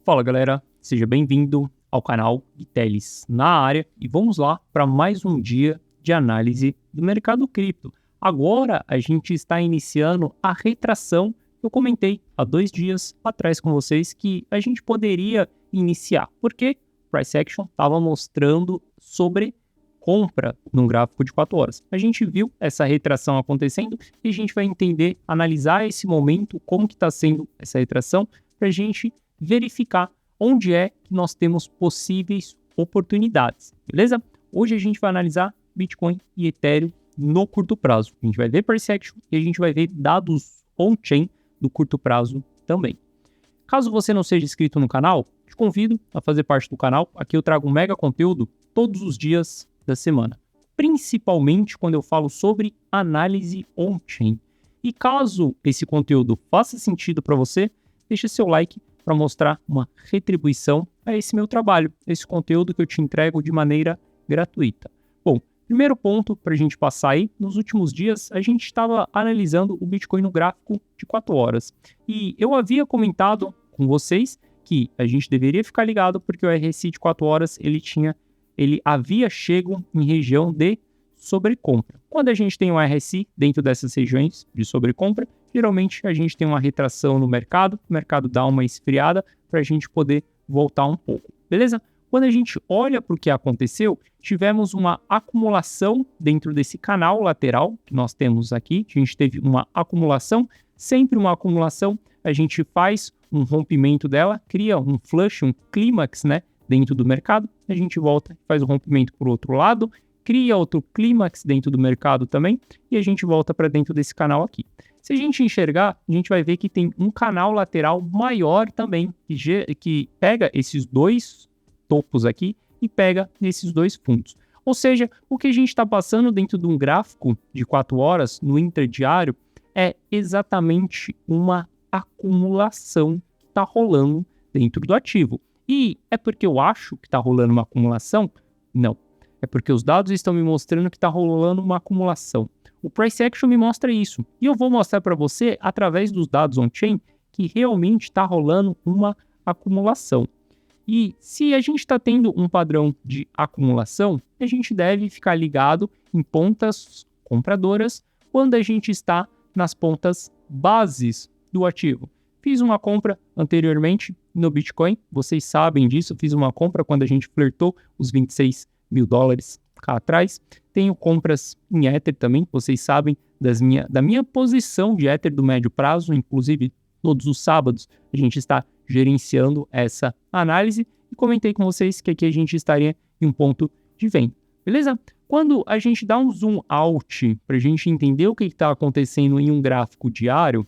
Fala galera, seja bem-vindo ao canal Teles na área e vamos lá para mais um dia de análise do mercado cripto. Agora a gente está iniciando a retração que eu comentei há 2 dias atrás com vocês que a gente poderia iniciar, porque o Price Action estava mostrando sobre compra num gráfico de 4 horas. A gente viu essa retração acontecendo e a gente vai entender, analisar esse momento, como que está sendo essa retração, para a gente verificar onde é que nós temos possíveis oportunidades, beleza? Hoje a gente vai analisar Bitcoin e Ethereum no curto prazo. A gente vai ver Price Action e a gente vai ver dados on-chain do curto prazo também. Caso você não seja inscrito no canal, te convido a fazer parte do canal. Aqui eu trago um mega conteúdo todos os dias da semana, principalmente quando eu falo sobre análise on-chain. E caso esse conteúdo faça sentido para você, deixa seu like para mostrar uma retribuição a esse meu trabalho, esse conteúdo que eu te entrego de maneira gratuita. Bom, primeiro ponto para a gente passar aí, nos últimos dias a gente estava analisando o Bitcoin no gráfico de 4 horas. E eu havia comentado com vocês que a gente deveria ficar ligado porque o RSI de 4 horas ele havia chego em região de sobrecompra. Quando a gente tem um RSI dentro dessas regiões de sobrecompra, geralmente a gente tem uma retração no mercado, o mercado dá uma esfriada para a gente poder voltar um pouco, beleza? Quando a gente olha para o que aconteceu, tivemos uma acumulação dentro desse canal lateral que nós temos aqui, a gente teve uma acumulação, sempre uma acumulação, a gente faz um rompimento dela, cria um flush, um clímax, né, dentro do mercado, a gente volta, faz o rompimento para o outro lado, cria outro clímax dentro do mercado também e a gente volta para dentro desse canal aqui. Se a gente enxergar, a gente vai ver que tem um canal lateral maior também, que pega esses dois topos aqui e pega esses dois fundos. Ou seja, o que a gente está passando dentro de um gráfico de 4 horas no interdiário é exatamente uma acumulação que está rolando dentro do ativo. E é porque eu acho que está rolando uma acumulação? Não. É porque os dados estão me mostrando que está rolando uma acumulação. O Price Action me mostra isso. E eu vou mostrar para você, através dos dados on-chain, que realmente está rolando uma acumulação. E se a gente está tendo um padrão de acumulação, a gente deve ficar ligado em pontas compradoras quando a gente está nas pontas bases do ativo. Fiz uma compra anteriormente no Bitcoin, vocês sabem disso, fiz uma compra quando a gente flertou os 26 mil dólares cá atrás. Tenho compras em Ether também, vocês sabem da minha posição de Ether do médio prazo, inclusive todos os sábados a gente está gerenciando essa análise e comentei com vocês que aqui a gente estaria em um ponto de venda, beleza? Quando a gente dá um zoom out para a gente entender o que está acontecendo em um gráfico diário,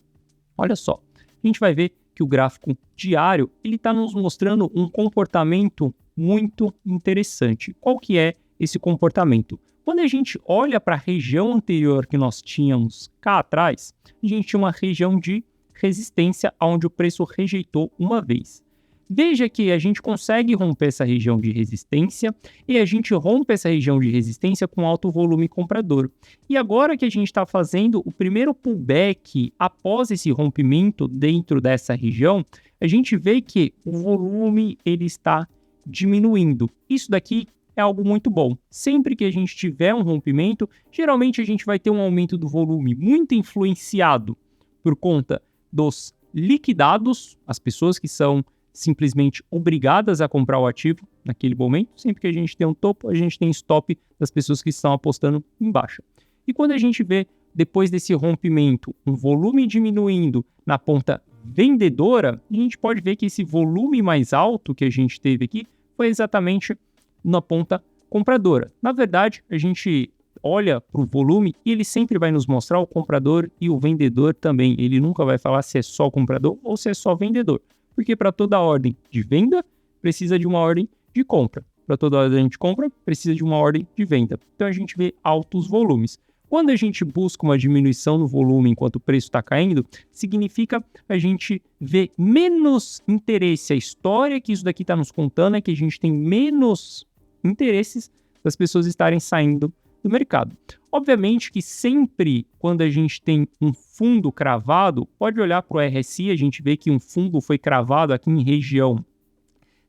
olha só, a gente vai ver que o gráfico diário ele está nos mostrando um comportamento muito interessante. Qual que é esse comportamento? Quando a gente olha para a região anterior que nós tínhamos cá atrás, a gente tinha uma região de resistência onde o preço rejeitou uma vez. Veja que a gente consegue romper essa região de resistência e a gente rompe essa região de resistência com alto volume comprador. E agora que a gente está fazendo o primeiro pullback após esse rompimento dentro dessa região, a gente vê que o volume ele está diminuindo. Isso daqui é algo muito bom. Sempre que a gente tiver um rompimento, geralmente a gente vai ter um aumento do volume muito influenciado por conta dos liquidados, as pessoas que são simplesmente obrigadas a comprar o ativo naquele momento. Sempre que a gente tem um topo, a gente tem stop das pessoas que estão apostando em baixa. E quando a gente vê, depois desse rompimento, um volume diminuindo na ponta vendedora, a gente pode ver que esse volume mais alto que a gente teve aqui foi exatamente na ponta compradora. Na verdade, a gente olha para o volume e ele sempre vai nos mostrar o comprador e o vendedor também. Ele nunca vai falar se é só comprador ou se é só vendedor. Porque para toda ordem de venda, precisa de uma ordem de compra. Para toda ordem de compra, precisa de uma ordem de venda. Então a gente vê altos volumes. Quando a gente busca uma diminuição no volume enquanto o preço está caindo, significa a gente ver menos interesse. A história que isso daqui está nos contando é que a gente tem menos interesses das pessoas estarem saindo do mercado. Obviamente que sempre quando a gente tem um fundo cravado, pode olhar para o RSI, a gente vê que um fundo foi cravado aqui em região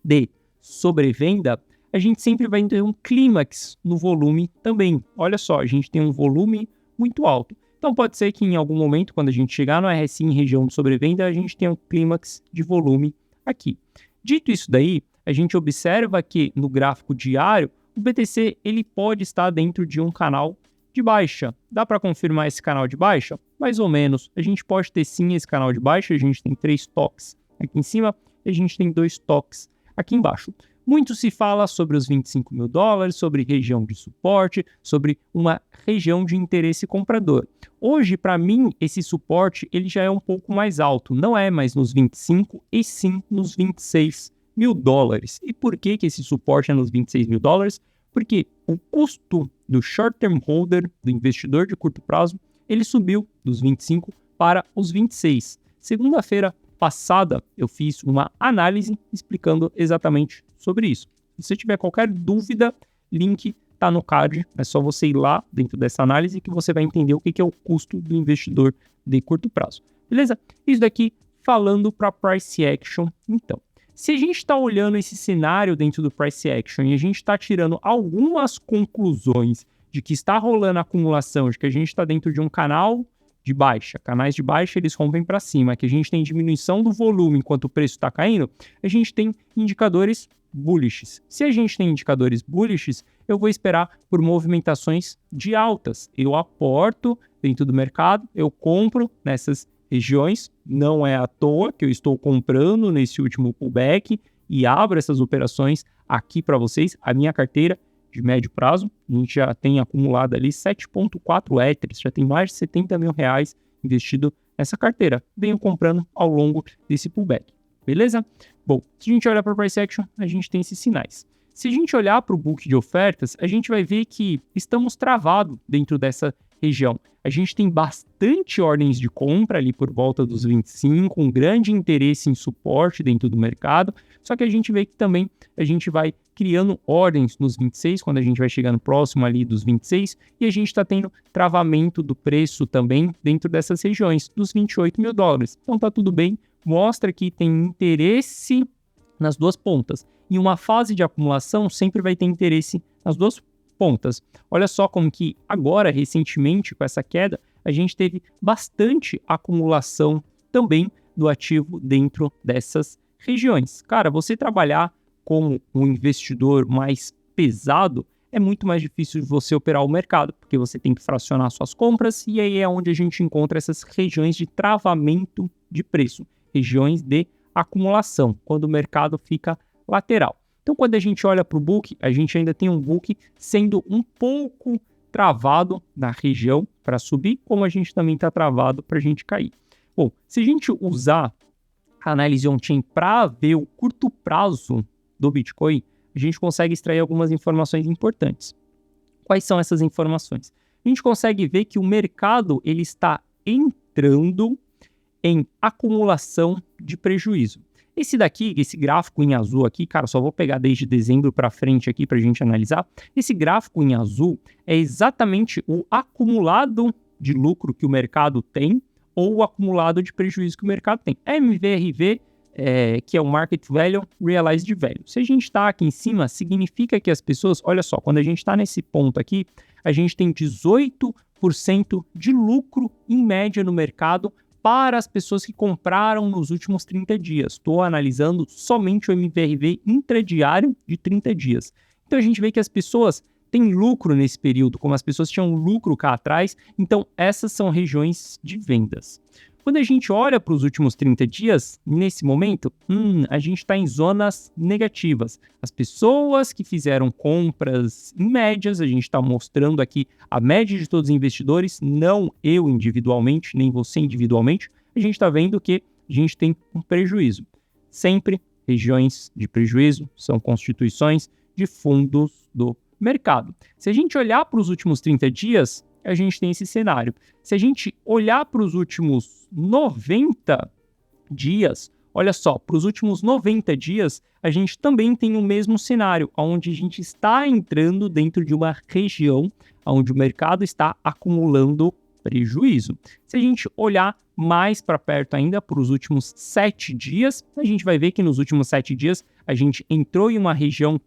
de sobrevenda, a gente sempre vai ter um clímax no volume também. Olha só, a gente tem um volume muito alto. Então pode ser que em algum momento, quando a gente chegar no RSI em região de sobrevenda, a gente tenha um clímax de volume aqui. Dito isso daí, a gente observa que no gráfico diário, o BTC ele pode estar dentro de um canal de baixa. Dá para confirmar esse canal de baixa? Mais ou menos. A gente pode ter sim esse canal de baixa, a gente tem 3 toques aqui em cima e a gente tem 2 toques aqui embaixo. Muito se fala sobre os 25 mil dólares, sobre região de suporte, sobre uma região de interesse comprador. Hoje, para mim, esse suporte ele já é um pouco mais alto. Não é mais nos 25 e sim nos 26 mil dólares. E por que esse suporte é nos 26 mil dólares? Porque o custo do short term holder, do investidor de curto prazo, ele subiu dos 25 para os 26. Segunda-feira passada, eu fiz uma análise explicando exatamente sobre isso. Se você tiver qualquer dúvida, link está no card. É só você ir lá dentro dessa análise que você vai entender o que é o custo do investidor de curto prazo. Beleza? Isso daqui falando para price action, então. Se a gente está olhando esse cenário dentro do price action e a gente está tirando algumas conclusões de que está rolando acumulação, de que a gente está dentro de um canal de baixa, canais de baixa eles rompem para cima, que a gente tem diminuição do volume enquanto o preço está caindo, a gente tem indicadores bullishes. Se a gente tem indicadores bullishes, eu vou esperar por movimentações de altas. Eu aporto dentro do mercado, eu compro nessas regiões, não é à toa que eu estou comprando nesse último pullback e abro essas operações aqui para vocês. A minha carteira de médio prazo, a gente já tem acumulado ali 7,4 Ethers, já tem mais de 70 mil reais investido nessa carteira. Venho comprando ao longo desse pullback, beleza? Bom, se a gente olhar para o price action, a gente tem esses sinais. Se a gente olhar para o book de ofertas, a gente vai ver que estamos travados dentro dessa região. A gente tem bastante ordens de compra ali por volta dos 25, um grande interesse em suporte dentro do mercado, só que a gente vê que também a gente vai criando ordens nos 26, quando a gente vai chegando próximo ali dos 26, e a gente está tendo travamento do preço também dentro dessas regiões, dos 28 mil dólares. Então tá tudo bem, mostra que tem interesse nas duas pontas. Em uma fase de acumulação, sempre vai ter interesse nas duas pontas. Olha só como que agora, recentemente, com essa queda, a gente teve bastante acumulação também do ativo dentro dessas regiões. Cara, você trabalhar como um investidor mais pesado, é muito mais difícil de você operar o mercado, porque você tem que fracionar suas compras, e aí é onde a gente encontra essas regiões de travamento de preço, regiões de acumulação, quando o mercado fica lateral. Então, quando a gente olha para o book, a gente ainda tem um book sendo um pouco travado na região para subir, como a gente também está travado para a gente cair. Bom, se a gente usar a análise on-chain para ver o curto prazo do Bitcoin, a gente consegue extrair algumas informações importantes. Quais são essas informações? A gente consegue ver que o mercado ele está entrando em acumulação de prejuízo. Esse daqui, esse gráfico em azul aqui, cara, só vou pegar desde dezembro para frente aqui para a gente analisar. Esse gráfico em azul é exatamente o acumulado de lucro que o mercado tem ou o acumulado de prejuízo que o mercado tem. MVRV, que é o Market Value Realized Value. Se a gente está aqui em cima, significa que as pessoas, olha só, quando a gente está nesse ponto aqui, a gente tem 18% de lucro em média no mercado para as pessoas que compraram nos últimos 30 dias. Estou analisando somente o MVRV intradiário de 30 dias. Então a gente vê que as pessoas têm lucro nesse período, como as pessoas tinham lucro cá atrás, então essas são regiões de vendas. Quando a gente olha para os últimos 30 dias, nesse momento, a gente está em zonas negativas. As pessoas que fizeram compras em médias, a gente está mostrando aqui a média de todos os investidores, não eu individualmente, nem você individualmente, a gente está vendo que a gente tem um prejuízo. Sempre regiões de prejuízo são constituições de fundos do mercado. Se a gente olhar para os últimos 30 dias, a gente tem esse cenário. Se a gente olhar para os últimos 90 dias, olha só, para os últimos 90 dias, a gente também tem o mesmo cenário, onde a gente está entrando dentro de uma região onde o mercado está acumulando prejuízo. Se a gente olhar mais para perto ainda para os últimos 7 dias, a gente vai ver que nos últimos 7 dias a gente entrou em uma região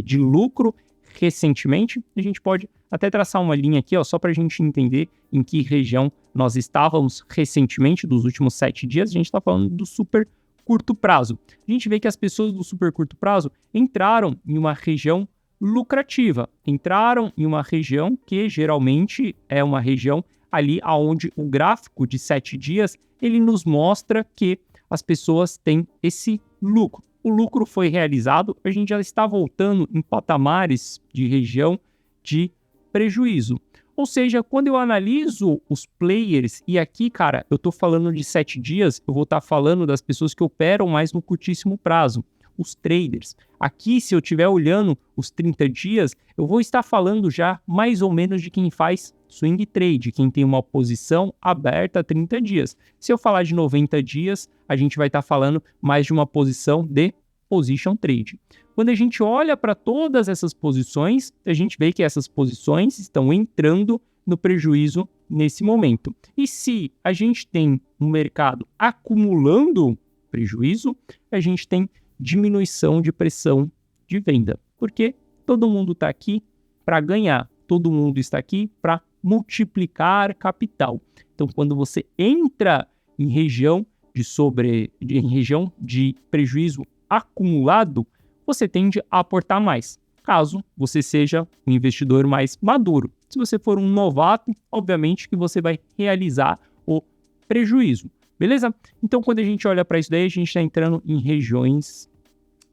de lucro recentemente. A gente pode até traçar uma linha aqui, ó, só para a gente entender em que região nós estávamos recentemente, dos últimos 7 dias. A gente está falando do super curto prazo. A gente vê que as pessoas do super curto prazo entraram em uma região lucrativa, entraram em uma região que geralmente é uma região ali onde o gráfico de 7 dias ele nos mostra que as pessoas têm esse lucro. O lucro foi realizado, a gente já está voltando em patamares de região de prejuízo. Ou seja, quando eu analiso os players, e aqui, cara, eu estou falando de 7 dias, eu vou estar falando das pessoas que operam mais no curtíssimo prazo, os traders. Aqui, se eu estiver olhando os 30 dias, eu vou estar falando já mais ou menos de quem faz swing trade, quem tem uma posição aberta a 30 dias. Se eu falar de 90 dias, a gente vai estar falando mais de uma posição de position trade. Quando a gente olha para todas essas posições, a gente vê que essas posições estão entrando no prejuízo nesse momento. E se a gente tem um mercado acumulando prejuízo, a gente tem diminuição de pressão de venda, porque todo mundo está aqui para ganhar, todo mundo está aqui para multiplicar capital. Então, quando você entra em região de prejuízo acumulado, você tende a aportar mais, caso você seja um investidor mais maduro. Se você for um novato, obviamente que você vai realizar o prejuízo, beleza? Então, quando a gente olha para isso daí, a gente está entrando em regiões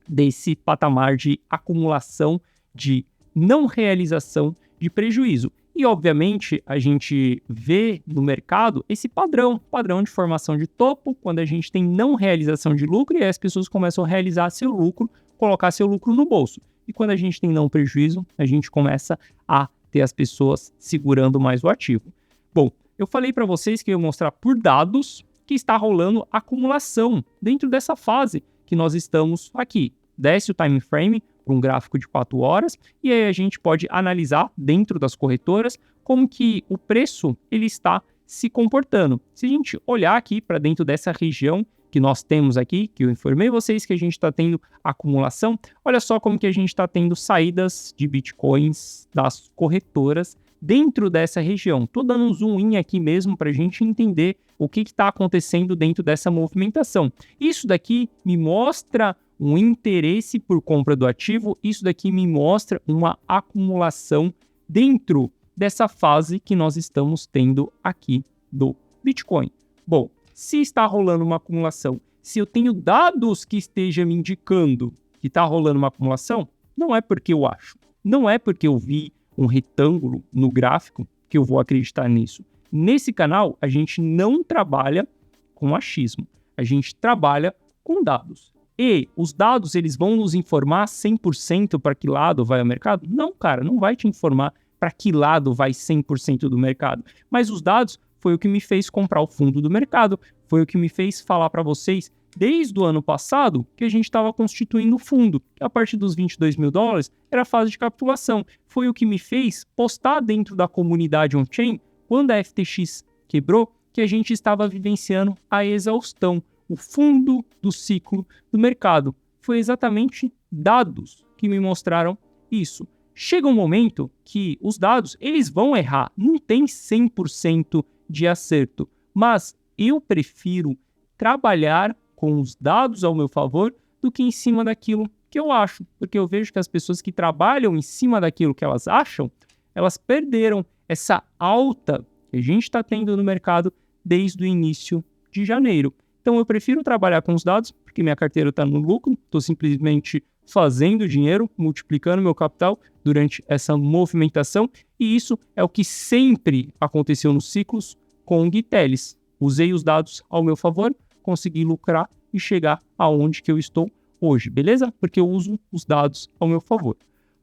desse patamar de acumulação, de não realização de prejuízo. E, obviamente, a gente vê no mercado esse padrão de formação de topo, quando a gente tem não realização de lucro e aí as pessoas começam a realizar seu lucro, colocar seu lucro no bolso. E quando a gente tem não prejuízo, a gente começa a ter as pessoas segurando mais o ativo. Bom, eu falei para vocês que eu ia mostrar por dados que está rolando acumulação dentro dessa fase que nós estamos aqui. Desce o time frame para um gráfico de 4 horas e aí a gente pode analisar dentro das corretoras como que o preço ele está se comportando. Se a gente olhar aqui para dentro dessa região que nós temos aqui, que eu informei vocês que a gente está tendo acumulação, olha só como que a gente está tendo saídas de bitcoins das corretoras dentro dessa região. Estou dando um zoom in aqui mesmo para a gente entender o que está acontecendo dentro dessa movimentação. Isso daqui me mostra um interesse por compra do ativo, isso daqui me mostra uma acumulação dentro dessa fase que nós estamos tendo aqui do Bitcoin. Bom, se está rolando uma acumulação, se eu tenho dados que estejam me indicando que está rolando uma acumulação, não é porque eu acho, não é porque eu vi um retângulo no gráfico que eu vou acreditar nisso. Nesse canal, a gente não trabalha com achismo, a gente trabalha com dados. E os dados, eles vão nos informar 100% para que lado vai o mercado? Não, cara, não vai te informar para que lado vai 100% do mercado. Mas os dados foi o que me fez comprar o fundo do mercado, foi o que me fez falar para vocês desde o ano passado que a gente estava constituindo o fundo. A partir dos 22 mil dólares era a fase de capitulação. Foi o que me fez postar dentro da comunidade on-chain, quando a FTX quebrou, que a gente estava vivenciando a exaustão. O fundo do ciclo do mercado. Foi exatamente dados que me mostraram isso. Chega um momento que os dados eles vão errar, não tem 100% de acerto, mas eu prefiro trabalhar com os dados ao meu favor do que em cima daquilo que eu acho, porque eu vejo que as pessoas que trabalham em cima daquilo que elas acham, elas perderam essa alta que a gente está tendo no mercado desde o início de janeiro. Então eu prefiro trabalhar com os dados, porque minha carteira está no lucro, estou simplesmente fazendo dinheiro, multiplicando meu capital durante essa movimentação, e isso é o que sempre aconteceu nos ciclos com o Gui Telles. Usei os dados ao meu favor, consegui lucrar e chegar aonde que eu estou hoje, beleza? Porque eu uso os dados ao meu favor.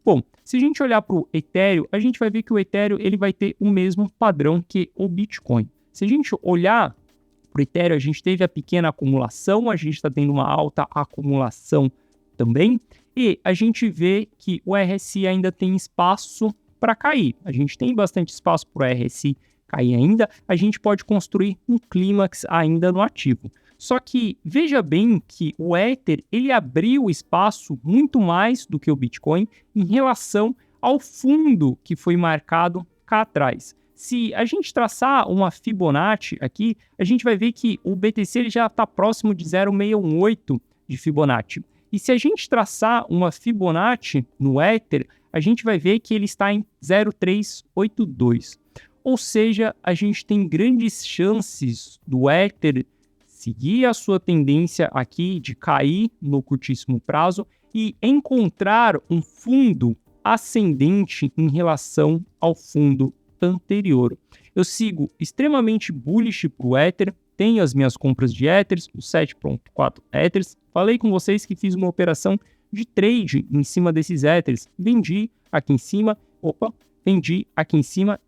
Bom, se a gente olhar para o Ethereum, a gente vai ver que o Ethereum ele vai ter o mesmo padrão que o Bitcoin. Se a gente olhar para o Ethereum, a gente teve a pequena acumulação, a gente está tendo uma alta acumulação também, e a gente vê que o RSI ainda tem espaço para cair. A gente tem bastante espaço para o RSI cair ainda, a gente pode construir um clímax ainda no ativo. Só que veja bem que o Ether ele abriu espaço muito mais do que o Bitcoin em relação ao fundo que foi marcado cá atrás. Se a gente traçar uma Fibonacci aqui, a gente vai ver que o BTC ele já está próximo de 0,618 de Fibonacci. E se a gente traçar uma Fibonacci no Ether, a gente vai ver que ele está em 0,382. Ou seja, a gente tem grandes chances do Ether seguir a sua tendência aqui de cair no curtíssimo prazo e encontrar um fundo ascendente em relação ao fundo anterior. Eu sigo extremamente bullish para o Ether, tenho as minhas compras de Ethers, os 7.4 Ethers. Falei com vocês que fiz uma operação de trade em cima desses Ethers. Vendi aqui em cima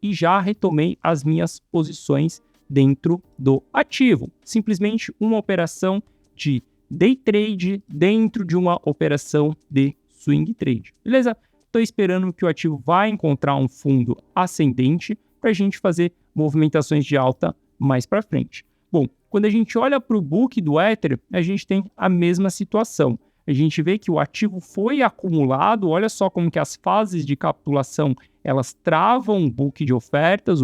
e já retomei as minhas posições dentro do ativo. Simplesmente uma operação de day trade dentro de uma operação de swing trade. Beleza? Estou esperando que o ativo vai encontrar um fundo ascendente para a gente fazer movimentações de alta mais para frente. Bom, quando a gente olha para o book do Ether, a gente tem a mesma situação. A gente vê que o ativo foi acumulado, olha só como que as fases de capitulação, elas travam o book de ofertas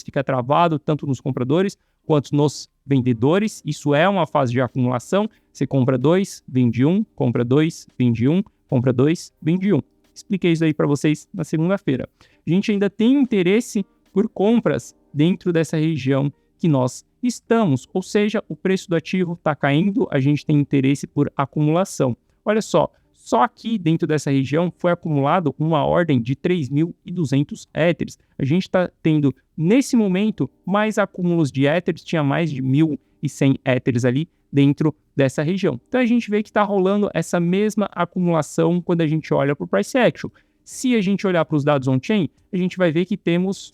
fica travado tanto nos compradores quanto nos vendedores, isso é uma fase de acumulação, você compra 2, vende 1, compra 2, vende 1, compra 2, vende 1. Expliquei isso aí para vocês na segunda-feira. A gente ainda tem interesse por compras dentro dessa região que nós estamos, ou seja, o preço do ativo está caindo, a gente tem interesse por acumulação. Olha só aqui dentro dessa região foi acumulado uma ordem de 3.200 Ethers. A gente está tendo, nesse momento, mais acúmulos de Ethers, tinha mais de 1.100 Ethers ali dentro dessa região. Então a gente vê que está rolando essa mesma acumulação quando a gente olha para o Price Action. Se a gente olhar para os dados on-chain, a gente vai ver que temos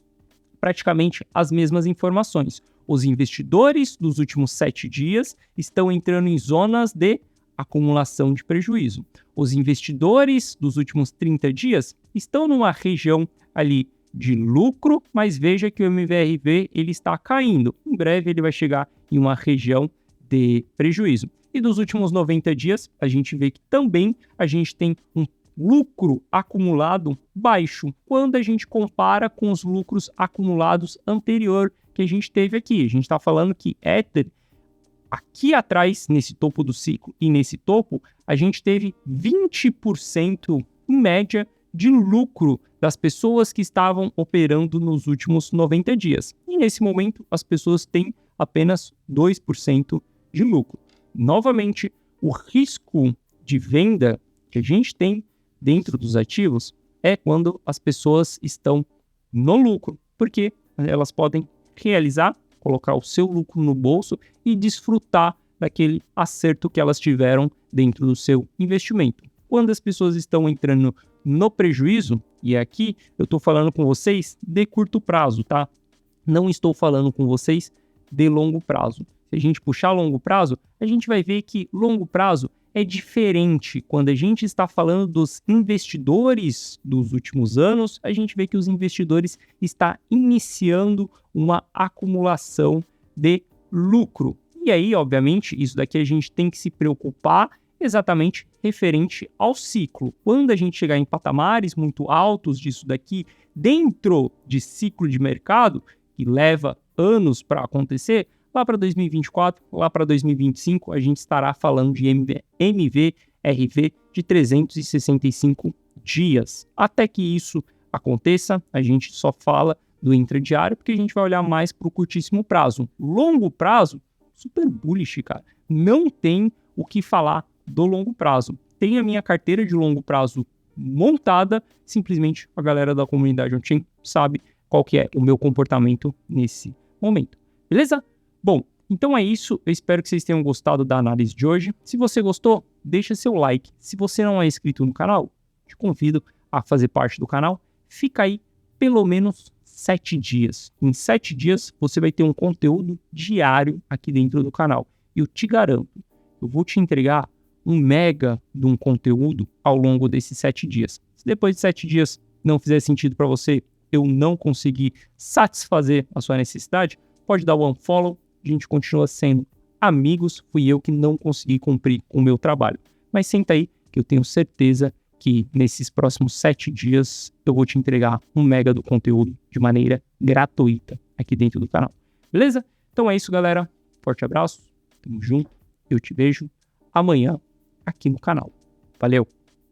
praticamente as mesmas informações. Os investidores dos últimos 7 dias estão entrando em zonas de acumulação de prejuízo. Os investidores dos últimos 30 dias estão numa região ali de lucro, mas veja que o MVRV ele está caindo. Em breve ele vai chegar em uma região de prejuízo. E dos últimos 90 dias, a gente vê que também a gente tem um lucro acumulado baixo quando a gente compara com os lucros acumulados anterior que a gente teve aqui. A gente está falando que Ether, aqui atrás, nesse topo do ciclo e nesse topo, a gente teve 20% em média de lucro das pessoas que estavam operando nos últimos 90 dias. E nesse momento, as pessoas têm apenas 2% de lucro. Novamente, o risco de venda que a gente tem dentro dos ativos é quando as pessoas estão no lucro, porque elas podem realizar, colocar o seu lucro no bolso e desfrutar daquele acerto que elas tiveram dentro do seu investimento. Quando as pessoas estão entrando no prejuízo, e aqui eu estou falando com vocês de curto prazo, tá? Não estou falando com vocês de longo prazo. Se a gente puxar longo prazo, a gente vai ver que longo prazo é diferente. Quando a gente está falando dos investidores dos últimos anos, a gente vê que os investidores estão iniciando uma acumulação de lucro. E aí, obviamente, isso daqui a gente tem que se preocupar exatamente referente ao ciclo. Quando a gente chegar em patamares muito altos disso daqui, dentro de ciclo de mercado, que leva anos para acontecer, lá para 2024, lá para 2025, a gente estará falando de MVRV de 365 dias. Até que isso aconteça, a gente só fala do intradiário, porque a gente vai olhar mais para o curtíssimo prazo. Longo prazo, super bullish, cara. Não tem o que falar do longo prazo. Tem a minha carteira de longo prazo montada, simplesmente a galera da comunidade on-chain sabe qual que é o meu comportamento nesse momento. Beleza? Bom, então é isso. Eu espero que vocês tenham gostado da análise de hoje. Se você gostou, deixa seu like. Se você não é inscrito no canal, te convido a fazer parte do canal. Fica aí pelo menos 7 dias. Em 7 dias, você vai ter um conteúdo diário aqui dentro do canal. E eu te garanto, eu vou te entregar um mega de um conteúdo ao longo desses 7 dias. Se depois de 7 dias não fizer sentido para você, eu não consegui satisfazer a sua necessidade, pode dar o unfollow, a gente continua sendo amigos, fui eu que não consegui cumprir o meu trabalho. Mas senta aí que eu tenho certeza que nesses próximos 7 dias eu vou te entregar um mega do conteúdo de maneira gratuita aqui dentro do canal. Beleza? Então é isso, galera. Forte abraço, tamo junto, eu te vejo amanhã aqui no canal. Valeu!